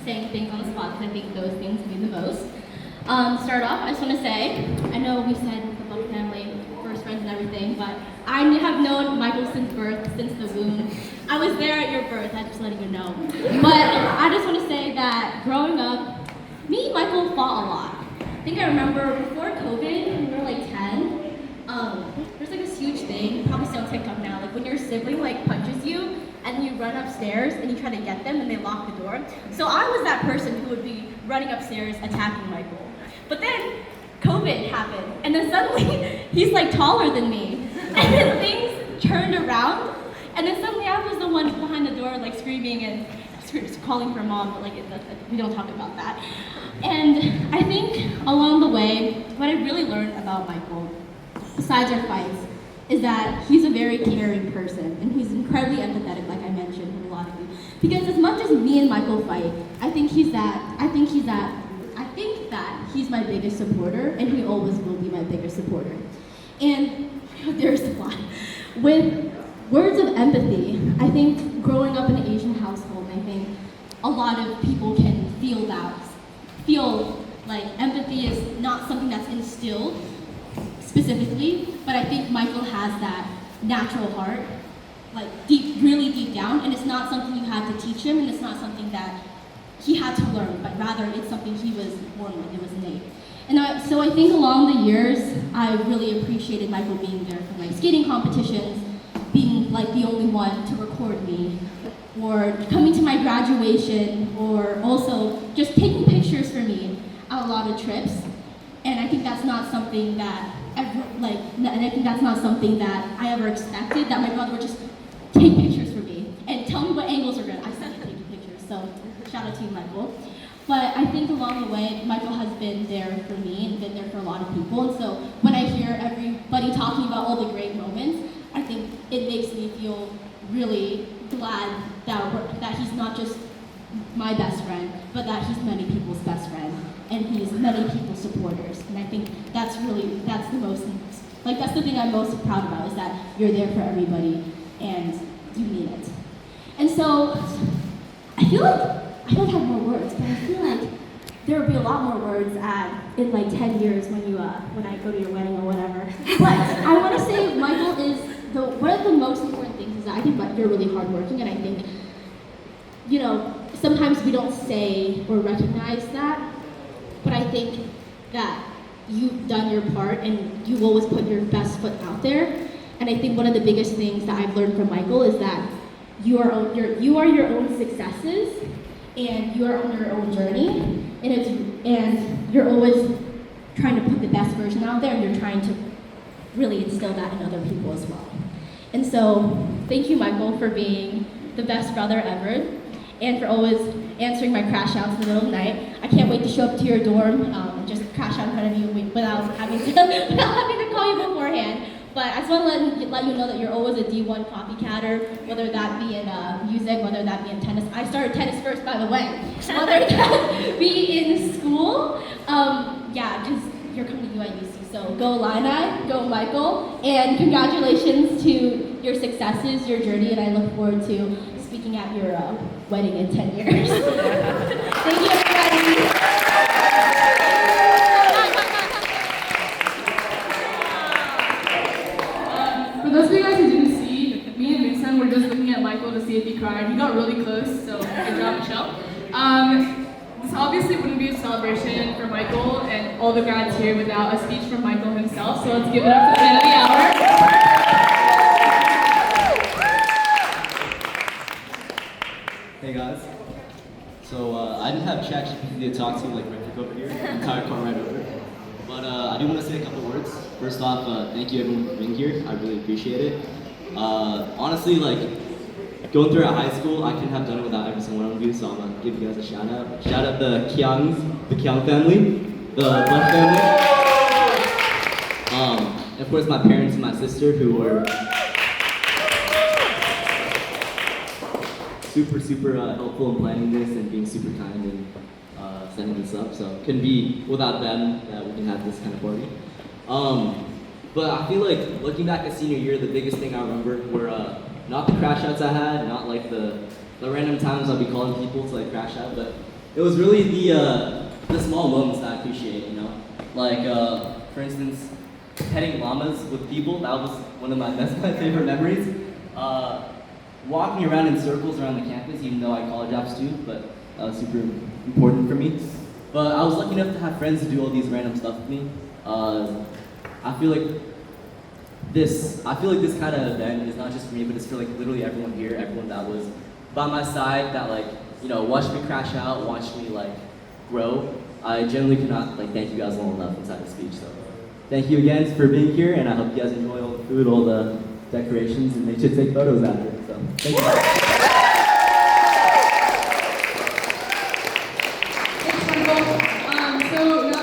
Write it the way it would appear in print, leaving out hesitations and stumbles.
saying things on the spot because I think those things mean the most. Start off, I just want to say, I know we said about family, first friends and everything, but I have known Michael since birth, since the womb. I was there at your birth, I'm just letting you know. But I just want to say that growing up, me and Michael fought a lot. I think I remember before COVID, when we were like 10, there's like this huge thing, probably still on TikTok now, like when your sibling like punches you and you run upstairs and you try to get them and they lock the door. So I was that person who would be running upstairs attacking Michael. But then COVID happened and then suddenly he's like taller than me. And then things turned around and then suddenly I was the one behind the door like screaming and calling her mom, but like we don't talk about that. And I think along the way, what I really learned about Michael, besides our fights, is that he's a very caring person and he's incredibly empathetic, like I mentioned with a lot of you. Because as much as me and Michael fight, I think that he's my biggest supporter and he always will be my biggest supporter. And there's a lot. With words of empathy, I think growing up in an Asian household, I think a lot of people can feel like empathy is not something that's instilled specifically, but I think Michael has that natural heart, like really deep down, and it's not something you have to teach him, and it's not something that he had to learn, but rather it's something he was born with, it was innate. And so I think along the years, I really appreciated Michael being there for my skating competitions, being like the only one to record me, or coming to my graduation, or also just taking pictures for me on a lot of trips. And I think that's not something that I ever expected, that my brother would just take pictures for me and tell me what angles are good. I suck at taking pictures, so shout out to you, Michael. But I think along the way, Michael has been there for me and been there for a lot of people. And so when I hear everybody talking about all the great moments, I think it makes me feel really glad that he's not just my best friend, but that he's many people's best friend, and he's many people's supporters. And I think that's the thing I'm most proud about, is that you're there for everybody and you mean it. And so I feel like I don't have more words, but I feel like there will be a lot more words in like 10 years when I go to your wedding or whatever. But I want to say Michael is one of the most important things is that I think that you're really hardworking, and I think, sometimes we don't say or recognize that, but I think that you've done your part and you always put your best foot out there. And I think one of the biggest things that I've learned from Michael is that you are your own successes, and you are on your own journey, and you're always trying to put the best version out there, and you're trying to really instill that in other people as well. And so, thank you, Michael, for being the best brother ever, and for always answering my crash outs in the middle of the night. I can't wait to show up to your dorm and just crash out in front of you without having to call you beforehand. But I just want to let you know that you're always a D1 copycatter, whether that be in music, whether that be in tennis. I started tennis first, by the way. Whether that be in school, because you're coming to UIUC. So go Illini, go Michael, and congratulations to your successes, your journey, and I look forward to speaking at your wedding in 10 years. Thank you, everybody. For those of you guys who didn't see, me and Vincent were just looking at Michael to see if he cried. He got really close, so good job, Michelle. This obviously wouldn't be a celebration for Michael and all the grads here without a speech from Michael himself, so let's give it up for the man of the hour. Hey guys. So I didn't have ChatGPT to talk to like right over here, entire car right over. But I do want to say a couple words. First off, thank you everyone for being here. I really appreciate it. Honestly, like going through at high school, I couldn't have done it without every single one of you. So I'm gonna give you guys a shout out. Shout out the Kiang family, the Bush family. And of course my parents and my sister, who were super helpful in planning this and being super kind and setting this up. So couldn't be without them that we can have this kind of party. But I feel like looking back at senior year, the biggest thing I remember were not the crash outs I had, not like the random times I'll be calling people to like crash out, but it was really the small moments that I appreciate, you know? Like, for instance, petting llamas with people, that was that's my favorite memories. Walking around in circles around the campus, even though I college apps too, but that was super important for me. But I was lucky enough to have friends to do all these random stuff with me. I feel like this kind of event is not just for me, but it's for like literally everyone here, everyone that was by my side, that like, you know, watched me crash out, watched me like grow. I generally cannot like thank you guys long enough inside the speech. So thank you again for being here, and I hope you guys enjoy all the food, all the decorations, and make sure to take photos after. So thank you.